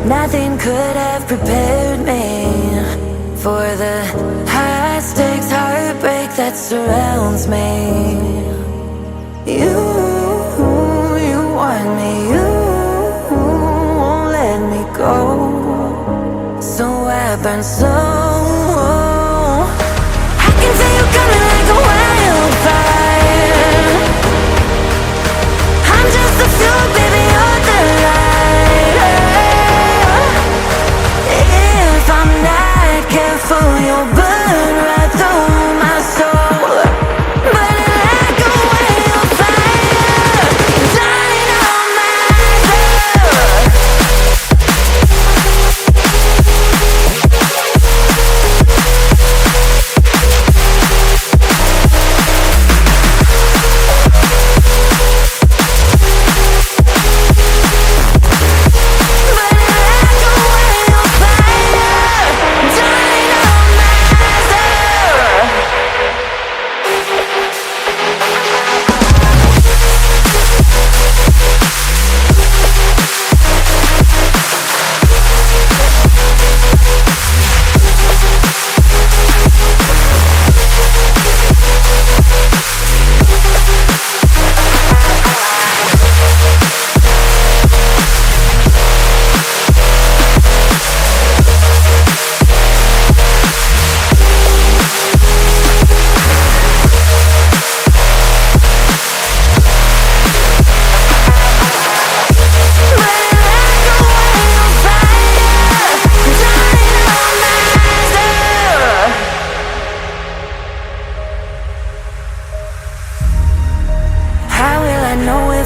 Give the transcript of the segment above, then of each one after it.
Nothing could have prepared me for the high stakes heartbreak that surrounds me. You want me, you won't let me go. So I burn slow. I can feel you coming like a wildfire. I'm just the fuel, baby, you're the light. If I'm not careful, you'll burn right through my soul. Burning like a wildfire, dynamite.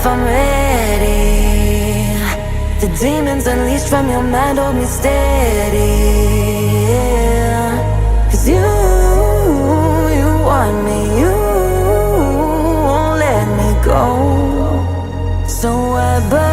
If I'm ready, the demons unleashed from your mind hold me steady, yeah. 'Cause you want me, you won't let me go. So I burn